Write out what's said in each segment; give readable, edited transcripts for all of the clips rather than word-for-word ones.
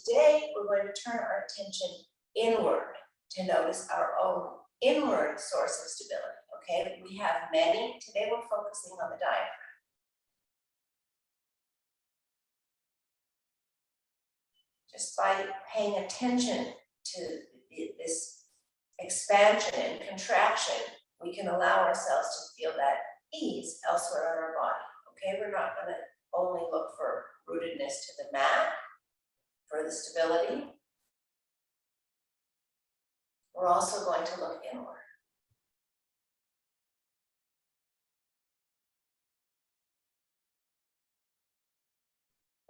today we're going to turn our attention inward to notice our own inward source of stability, okay? We have many. Today we're focusing on the diaphragm. Just by paying attention to this expansion and contraction, we can allow ourselves to feel that ease elsewhere in our body, okay? We're not going to only look for rootedness to the mat, for the stability. We're also going to look inward.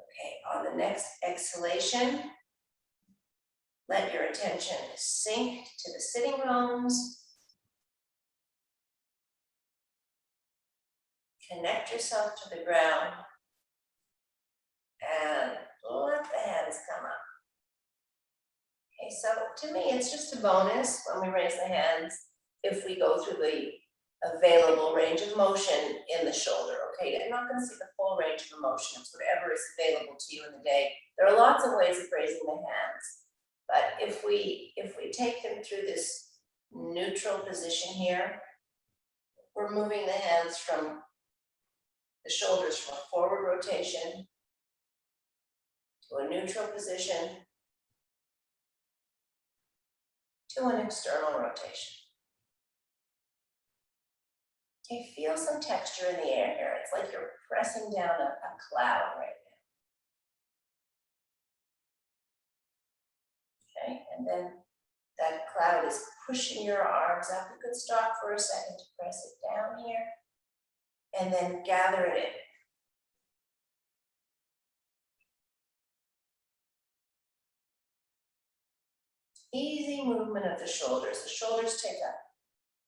Okay, on the next exhalation, let your attention sink to the sitting bones. Connect yourself to the ground and let the hands come up. Okay, so to me, it's just a bonus when we raise the hands if we go through the available range of motion in the shoulder, okay? You're not going to see the full range of motion. It's whatever is available to you in the day. There are lots of ways of raising the hands, but if we take them through this neutral position here, we're moving the hands from the shoulders from a forward rotation to a neutral position to an external rotation. Okay, feel some texture in the air here. It's like you're pressing down a cloud right now. Okay, and then that cloud is pushing your arms up. You could stop for a second to press it down here, and then gather it in. Easy movement of the shoulders. The shoulders take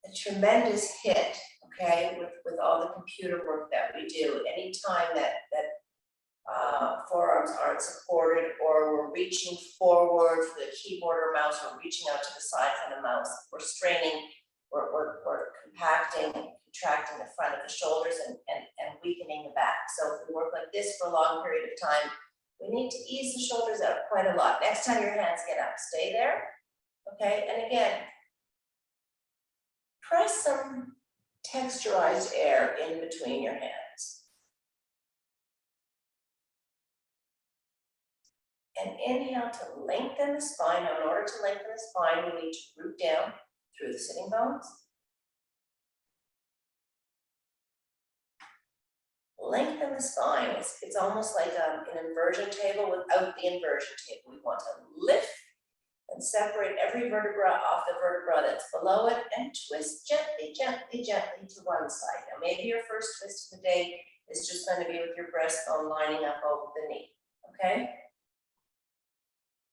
a tremendous hit, okay, with all the computer work that we do. Anytime that forearms aren't supported, or we're reaching forward for the keyboard or mouse, or reaching out to the side for the mouse, we're straining, we're compacting, contracting the front of the shoulders and weakening the back. So if we work like this for a long period of time, we need to ease the shoulders out quite a lot. Next time your hands get up, stay there, okay? And again, press some texturized air in between your hands. And inhale to lengthen the spine. Now, in order to lengthen the spine, we need to root down through the sitting bones. Lengthen the spine. It's almost like an inversion table without the inversion table. We want to lift and separate every vertebra off the vertebra that's below it and twist gently, gently, gently to one side. Now, maybe your first twist of the day is just going to be with your breastbone lining up over the knee, okay?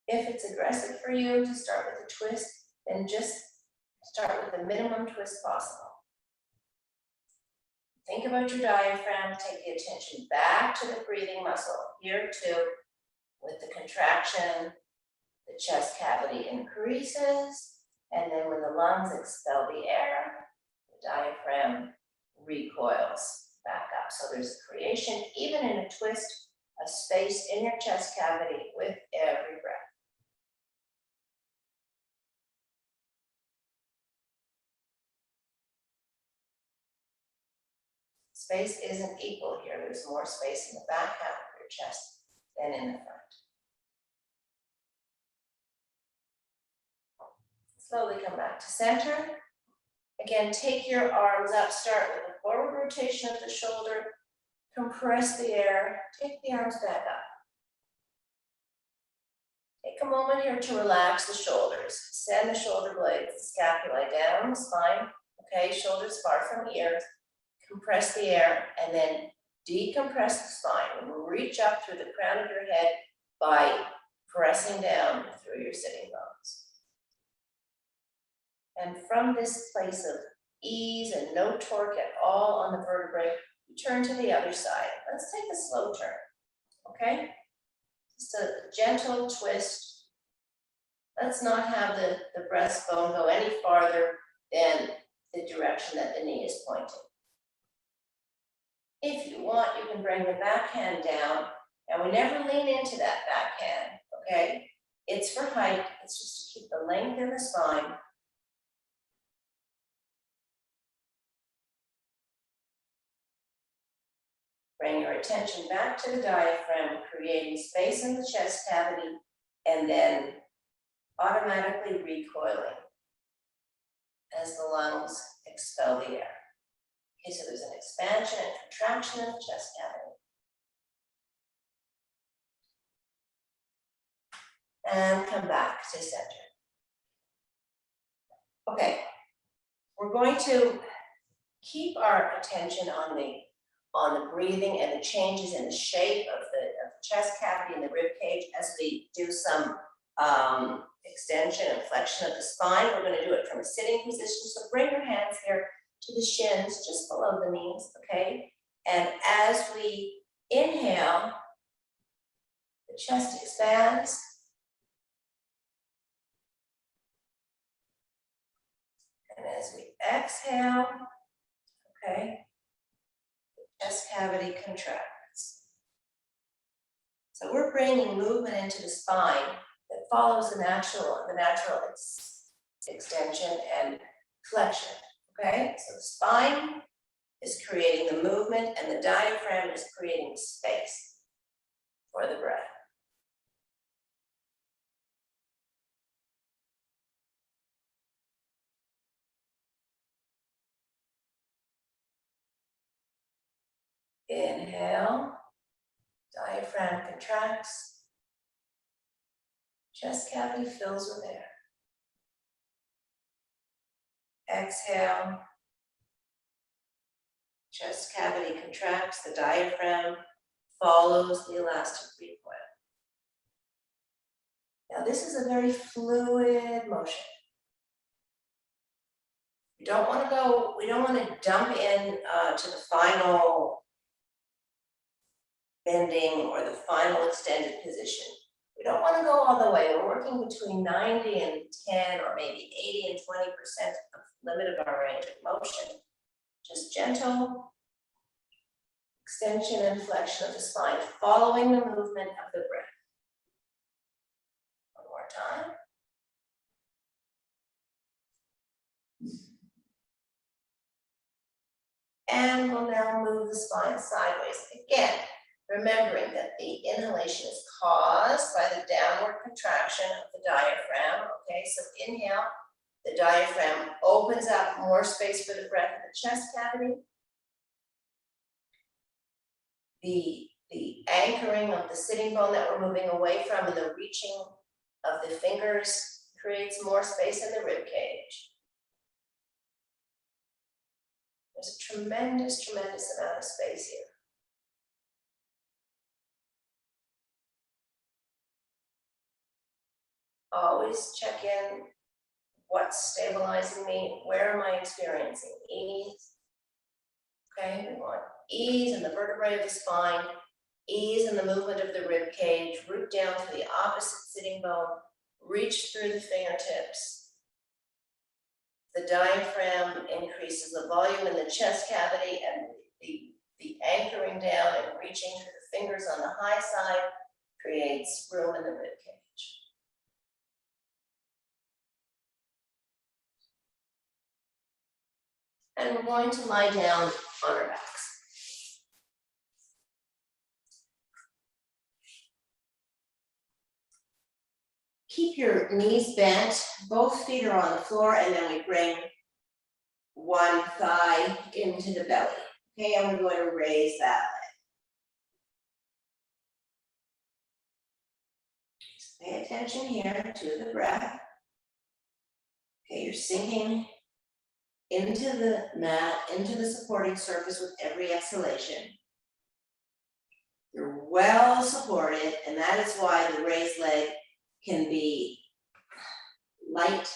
If it's aggressive for you to start with a twist, then just start with the minimum twist possible. Think about your diaphragm, take the attention back to the breathing muscle. Here too, with the contraction, the chest cavity increases, and then when the lungs expel the air, the diaphragm recoils back up. So there's a creation, even in a twist, of space in your chest cavity with every breath. Space isn't equal here. There's more space in the back half of your chest than in the front. Slowly come back to center. Again, take your arms up. Start with a forward rotation of the shoulder. Compress the air. Take the arms back up. Take a moment here to relax the shoulders. Send the shoulder blades, the scapulae down the spine. Okay, shoulders far from ears. Compress the air and then decompress the spine. Reach up through the crown of your head by pressing down through your sitting bones. And from this place of ease and no torque at all on the vertebrae, you turn to the other side. Let's take a slow turn, okay? Just a gentle twist. Let's not have the breastbone go any farther than the direction that the knee is pointing. If you want, you can bring the backhand down, and we never lean into that backhand, okay? It's for height, it's just to keep the length in the spine. Bring your attention back to the diaphragm, creating space in the chest cavity, and then automatically recoiling as the lungs expel the air. Okay, so there's an expansion and contraction in the chest cavity. And come back to center. Okay, we're going to keep our attention on the breathing and the changes in the shape of the chest cavity and the rib cage as we do some extension and flexion of the spine. We're going to do it from a sitting position. So bring your hands here to the shins, just below the knees, okay? And as we inhale, the chest expands. And as we exhale, okay, the chest cavity contracts. So we're bringing movement into the spine that follows the natural extension and flexion, okay? So the spine is creating the movement and the diaphragm is creating space for the breath. Inhale, diaphragm contracts, chest cavity fills with air. Exhale, chest cavity contracts, the diaphragm follows the elastic recoil. Now this is a very fluid motion. We don't want to dump in to the final bending or the final extended position. We don't want to go all the way. We're working between 90 and 10 or maybe 80 and 20% of the limit of our range of motion. Just gentle extension and flexion of the spine, following the movement of the breath. One more time. And we'll now move the spine sideways. Again, remembering that the inhalation is caused by the downward contraction of the diaphragm. Okay, so inhale, the diaphragm opens up more space for the breath in the chest cavity. The anchoring of the sitting bone that we're moving away from and the reaching of the fingers creates more space in the rib cage. There's a tremendous amount of space here. Always check in. What's stabilizing me? Where am I experiencing ease? Okay, we want ease in the vertebrae of the spine, ease in the movement of the rib cage, root down to the opposite sitting bone, reach through the fingertips. The diaphragm increases the volume in the chest cavity, and the anchoring down and reaching through the fingers on the high side creates room in the rib cage. And we're going to lie down on our backs. Keep your knees bent, both feet are on the floor, and then we bring one thigh into the belly. Okay, and we're going to raise that leg. Pay attention here to the breath. Okay, you're sinking into the mat, into the supporting surface with every exhalation. You're well supported, and that is why the raised leg can be light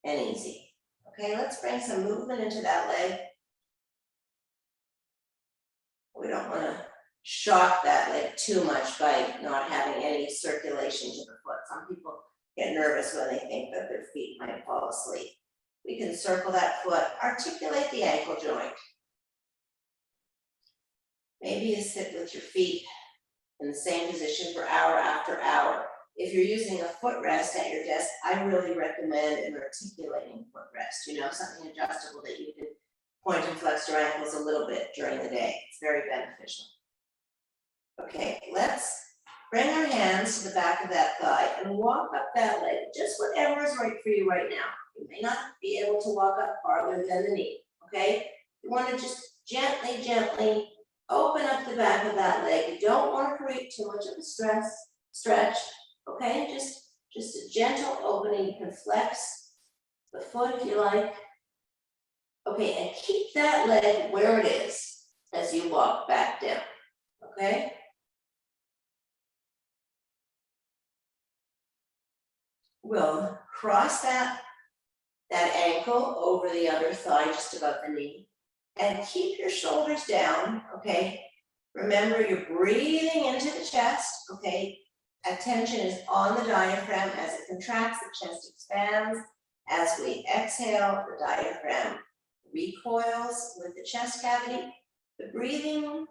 and easy. Okay, let's bring some movement into that leg. We don't want to shock that leg too much by not having any circulation to the foot. Some people get nervous when they think that their feet might fall asleep. We can circle that foot, articulate the ankle joint. Maybe you sit with your feet in the same position for hour after hour. if you're using a footrest at your desk, I really recommend an articulating footrest, you know, something adjustable that you can point and flex your ankles a little bit during the day. It's very beneficial. Okay, let's bring our hands to the back of that thigh and walk up that leg, just whatever is right for you right now. You may not be able to walk up farther than the knee, okay? You want to just gently, gently open up the back of that leg. You don't want to create too much of a stretch, okay? Just a gentle opening. You can flex the foot if you like. Okay, and keep that leg where it is as you walk back down, okay? We'll cross that ankle over the other thigh just above the knee and keep your shoulders down, okay? Remember, you're breathing into the chest, okay? Attention is on the diaphragm. As it contracts, the chest expands. As we exhale, the diaphragm recoils with the chest cavity. The breathing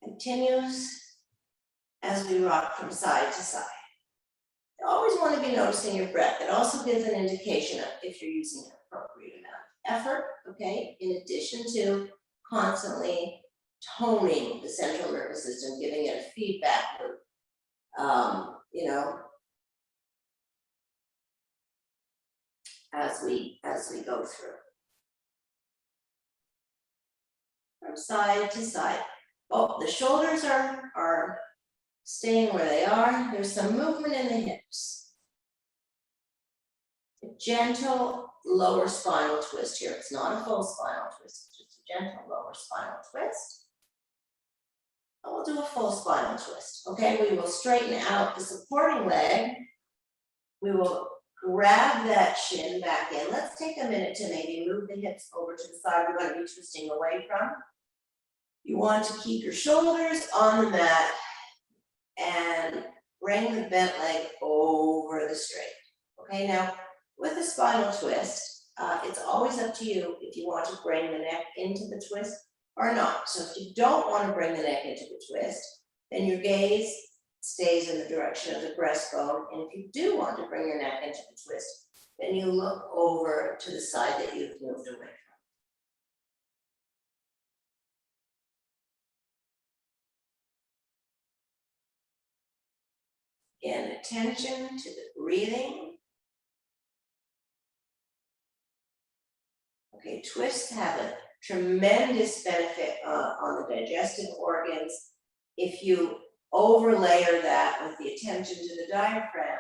continues as we rock from side to side. You always want to be noticing your breath. It also gives an indication of if you're using an appropriate amount of effort, okay? In addition to constantly toning the central nervous system, giving it a feedback loop, you know, as we go through. From side to side. Oh, the shoulders are staying where they are. There's some movement in the hips. A gentle lower spinal twist here. It's not a full spinal twist, it's just a gentle lower spinal twist. And we'll do a full spinal twist. Okay, we will straighten out the supporting leg. We will grab that shin back in. Let's take a minute to maybe move the hips over to the side we're going to be twisting away from. You want to keep your shoulders on the mat and bring the bent leg over the straight. Okay, now with a spinal twist, it's always up to you if you want to bring the neck into the twist or not. So if you don't want to bring the neck into the twist, then your gaze stays in the direction of the breastbone. And if you do want to bring your neck into the twist, then you look over to the side that you've moved away from. Again, attention to the breathing. Okay, twists have a tremendous benefit on the digestive organs. If you overlayer that with the attention to the diaphragm,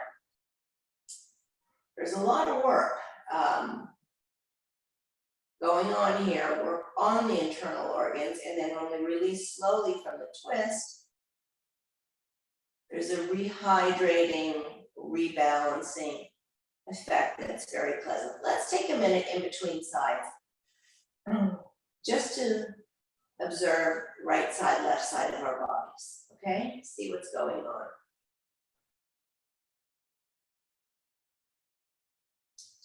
there's a lot of work going on here. Work on the internal organs, and then when we release slowly from the twist, there's a rehydrating, rebalancing effect that's very pleasant. Let's take a minute in between sides just to observe right side, left side of our bodies, okay? See what's going on.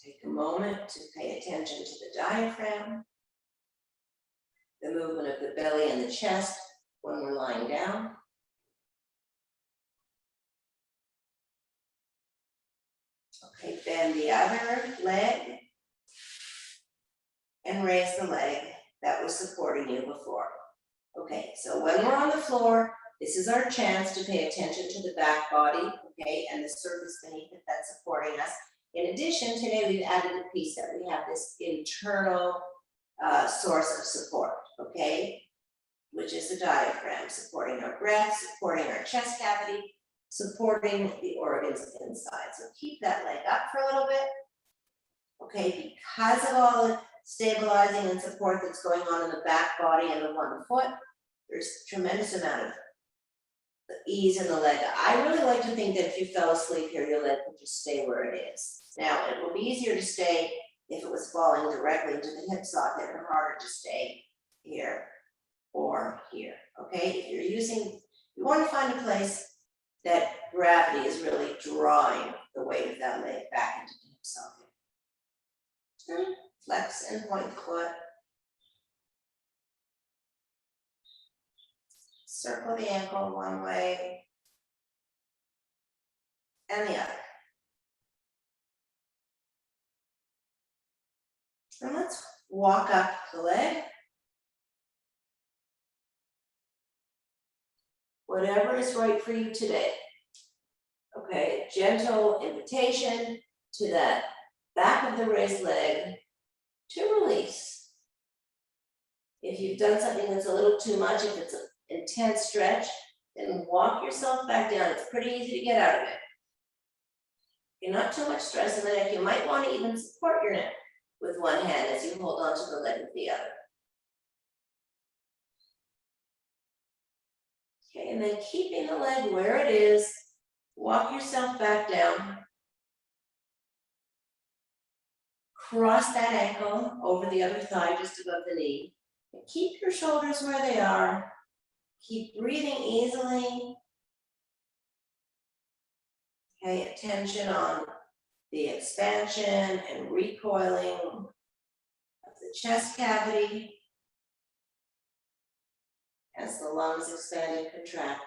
Take a moment to pay attention to the diaphragm, the movement of the belly and the chest when we're lying down. Okay, bend the other leg and raise the leg that was supporting you before. Okay, so when we're on the floor, this is our chance to pay attention to the back body, okay, and the surface beneath it that's supporting us. In addition, today we've added a piece that we have this internal source of support, okay, which is the diaphragm, supporting our breath, supporting our chest cavity, supporting the organs inside. So keep that leg up for a little bit. Okay, because of all the stabilizing and support that's going on in the back body and the one foot, there's a tremendous amount of ease in the leg. I really like to think that if you fell asleep here, your leg would just stay where it is. Now, it will be easier to stay if it was falling directly into the hip socket, and harder to stay here or here, okay? If you're using, you want to find a place that gravity is really drawing the weight of that leg back into the hip socket. Flex and point the foot. Circle the ankle one way. and the other. And let's walk up the leg. Whatever is right for you today. Okay, gentle invitation to that back of the raised leg to release. If you've done something that's a little too much, if it's an intense stretch, then walk yourself back down. It's pretty easy to get out of it. You're not too much stress in the neck. You might want to even support your neck with one hand as you hold on to the leg with the other. Okay, and then keeping the leg where it is, walk yourself back down. Cross that ankle over the other thigh just above the knee. And keep your shoulders where they are. Keep breathing easily. Pay attention on the expansion and recoiling of the chest cavity as the lungs expand and contract.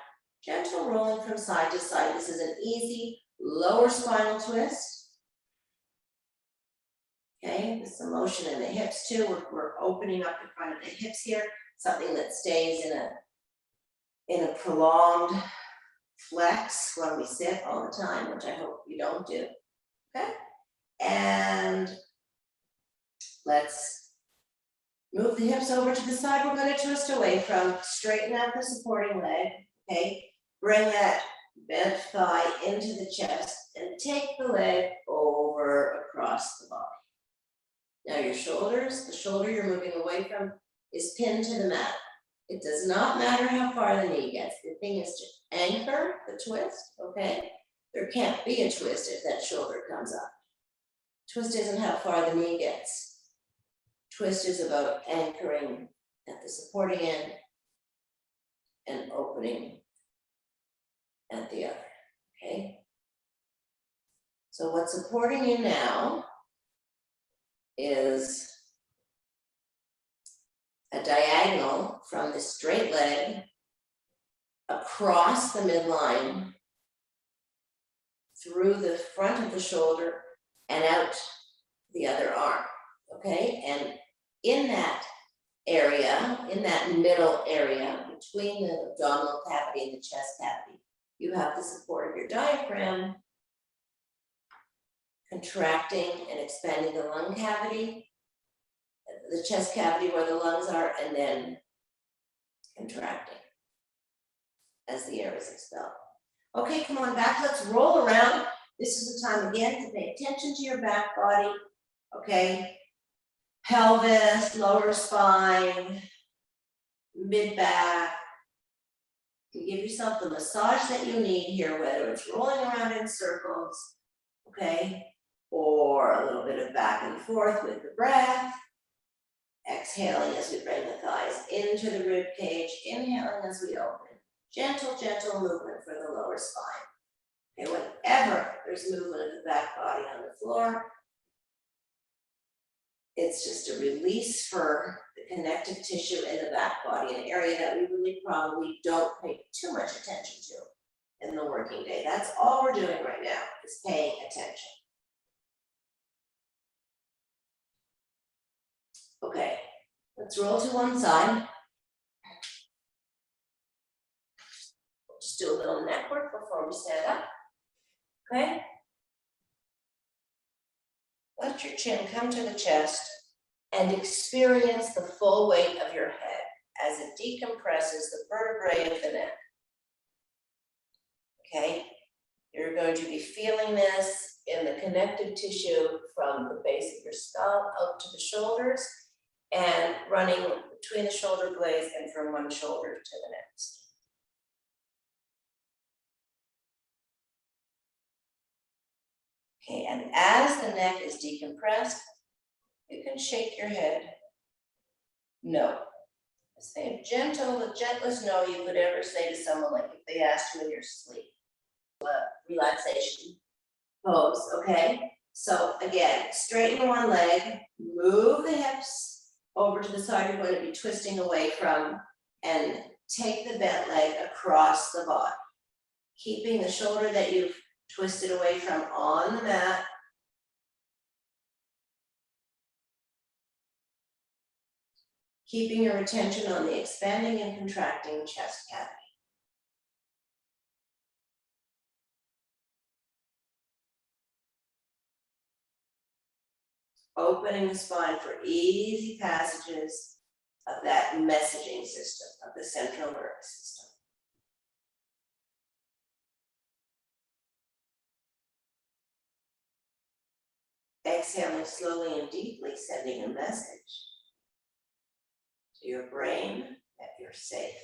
Gentle rolling from side to side. This is an easy lower spinal twist. Okay, this is a motion in the hips too. We're opening up the front of the hips here, something that stays in a prolonged flex when we sit all the time, which I hope you don't do. Okay, and let's move the hips over to the side. We're going to twist away from, straighten out the supporting leg. Okay, bring that bent thigh into the chest and take the leg over across the body. Now your shoulders, the shoulder you're moving away from is pinned to the mat. It does not matter how far the knee gets. The thing is to anchor the twist, okay? There can't be a twist if that shoulder comes up. Twist isn't how far the knee gets. Twist is about anchoring at the supporting end and opening at the other, okay? So what's supporting you now is a diagonal from the straight leg across the midline through the front of the shoulder and out the other arm, okay? And in that area, in that middle area between the abdominal cavity and the chest cavity, you have the support of your diaphragm contracting and expanding the lung cavity, the chest cavity where the lungs are, and then contracting as the air is expelled. Okay, come on back, let's roll around. This is the time again to pay attention to your back body, okay? Pelvis, lower spine, mid-back. You give yourself the massage that you need here, whether it's rolling around in circles, okay? Or a little bit of back and forth with the breath. Exhaling as we bring the thighs into the rib cage, inhaling as we open. Gentle, gentle movement for the lower spine. Okay, whenever there's movement of the back body on the floor, it's just a release for the connective tissue in the back body, an area that we really probably don't pay too much attention to in the working day. That's all we're doing right now, is paying attention. Okay, let's roll to one side. Just do a little neck work before we stand up. Okay? Let your chin come to the chest and experience the full weight of your head as it decompresses the vertebrae of the neck. Okay? You're going to be feeling this in the connective tissue from the base of your skull out to the shoulders and running between the shoulder blades and from one shoulder to the next. Okay, and as the neck is decompressed, you can shake your head no. Say a gentle, the gentlest no you could ever say to someone, like if they asked you in your sleep. Relaxation pose, okay? So again, straighten one leg, move the hips over to the side you're going to be twisting away from, and take the bent leg across the body, keeping the shoulder that you've twist it away from on the mat. Keeping your attention on the expanding and contracting chest cavity. Opening the spine for easy passages of that messaging system, of the central nervous system. Exhaling slowly and deeply, sending a message to your brain that you're safe.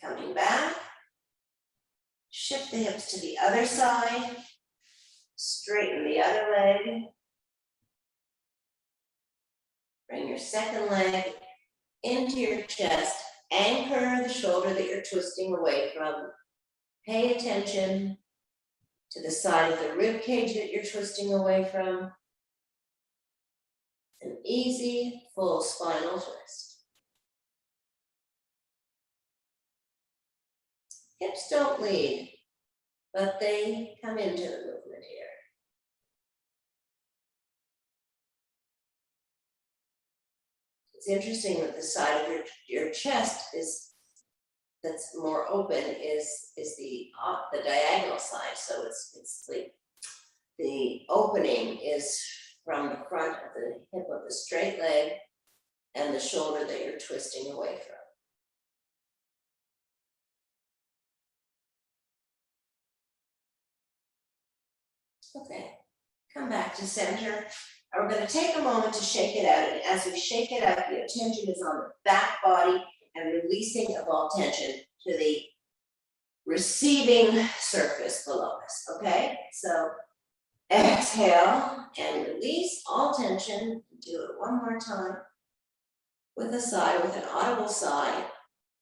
Coming back, shift the hips to the other side, straighten the other leg. Bring your second leg into your chest, anchor the shoulder that you're twisting away from. Pay attention to the side of the rib cage that you're twisting away from. An easy, full spinal twist. Hips don't lead, but they come into the movement here. It's interesting that the side of your chest that's more open is the diagonal side. So it's like the opening is from the front of the hip of the straight leg and the shoulder that you're twisting away from. Okay, come back to center. And we're going to take a moment to shake it out. And as we shake it out, the attention is on the back body and releasing of all tension to the receiving surface below us. Okay, so exhale and release all tension. Do it one more time with a sigh, with an audible sigh.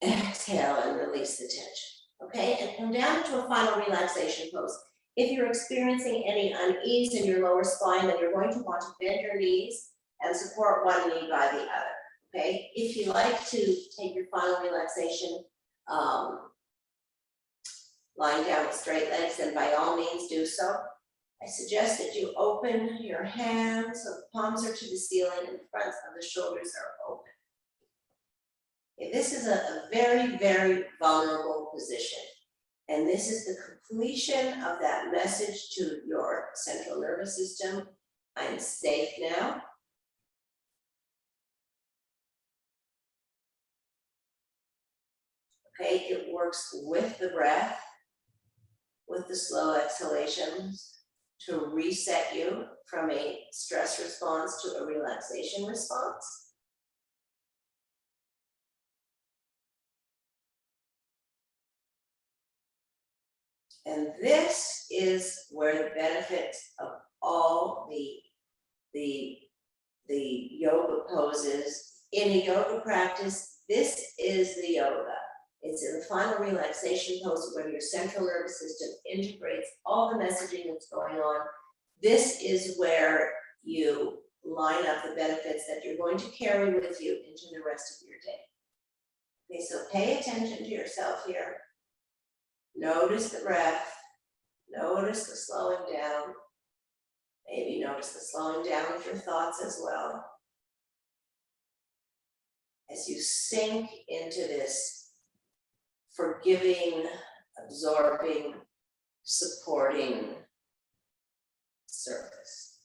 Exhale and release the tension. Okay, and come down into a final relaxation pose. If you're experiencing any unease in your lower spine, then you're going to want to bend your knees and support one knee by the other. Okay, if you like to take your final relaxation lying down with straight legs, then by all means do so. I suggest that you open your hands so the palms are to the ceiling and the fronts of the shoulders are open. Okay, this is a very, very vulnerable position. And this is the completion of that message to your central nervous system. I'm safe now. Okay, it works with the breath, with the slow exhalations to reset you from a stress response to a relaxation response. And this is where the benefits of all the yoga poses. In a yoga practice, this is the yoga. It's in the final relaxation pose where your central nervous system integrates all the messaging that's going on. This is where you line up the benefits that you're going to carry with you into the rest of your day. Okay, so pay attention to yourself here. Notice the breath, notice the slowing down, maybe notice the slowing down of your thoughts as well. As you sink into this forgiving, absorbing, supporting surface.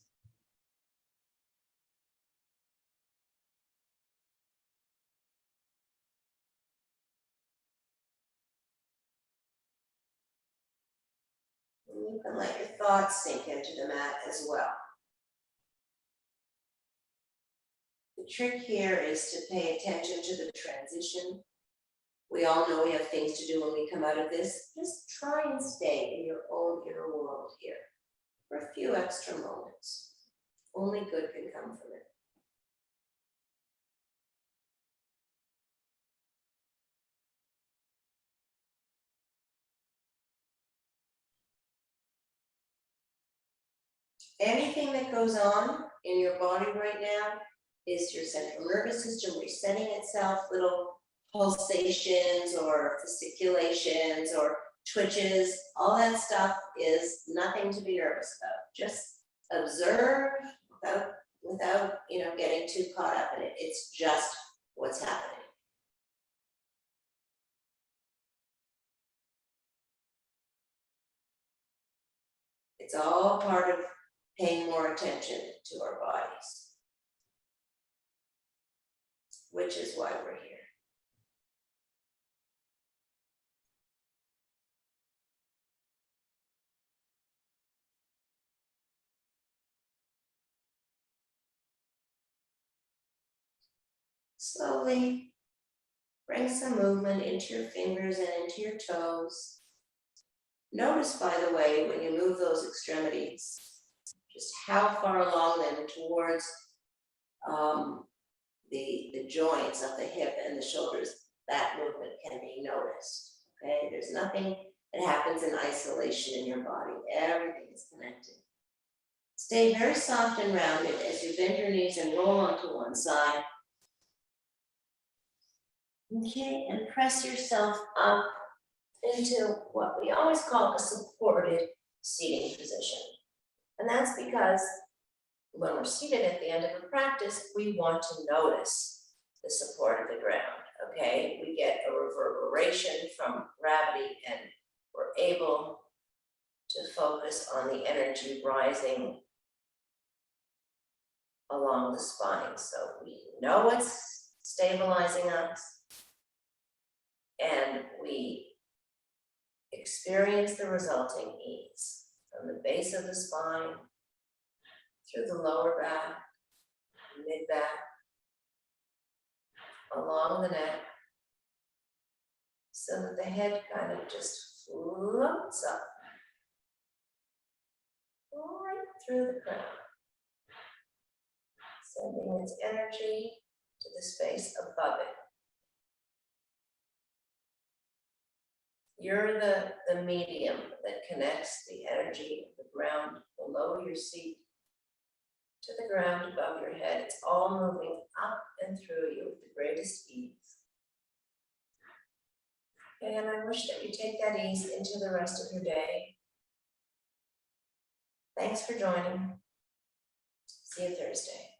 You can let your thoughts sink into the mat as well. The trick here is to pay attention to the transition. We all know we have things to do when we come out of this. Just try and stay in your own inner world here for a few extra moments. Only good can come from it. Anything that goes on in your body right now is your central nervous system resetting itself, little pulsations or fasciculations or twitches, all that stuff is nothing to be nervous about. Just observe without getting too caught up in it. It's just what's happening. It's all part of paying more attention to our bodies, which is why we're here. Slowly bring some movement into your fingers and into your toes. Notice, by the way, when you move those extremities, just how far along them towards the joints of the hip and the shoulders, that movement can be noticed. Okay, there's nothing that happens in isolation in your body. Everything is connected. Stay very soft and rounded as you bend your knees and roll onto one side. Okay, and press yourself up into what we always call a supported seating position. And that's because when we're seated at the end of a practice, we want to notice the support of the ground, okay? We get a reverberation from gravity and we're able to focus on the energy rising along the spine. So we know what's stabilizing us and we experience the resulting ease from the base of the spine, through the lower back, mid-back, along the neck, so that the head kind of just floats up, right through the crown, sending its energy to the space above it. You're the medium that connects the energy of the ground below your seat to the ground above your head. It's all moving up and through you with the greatest ease. And I wish that you take that ease into the rest of your day. Thanks for joining. See you Thursday.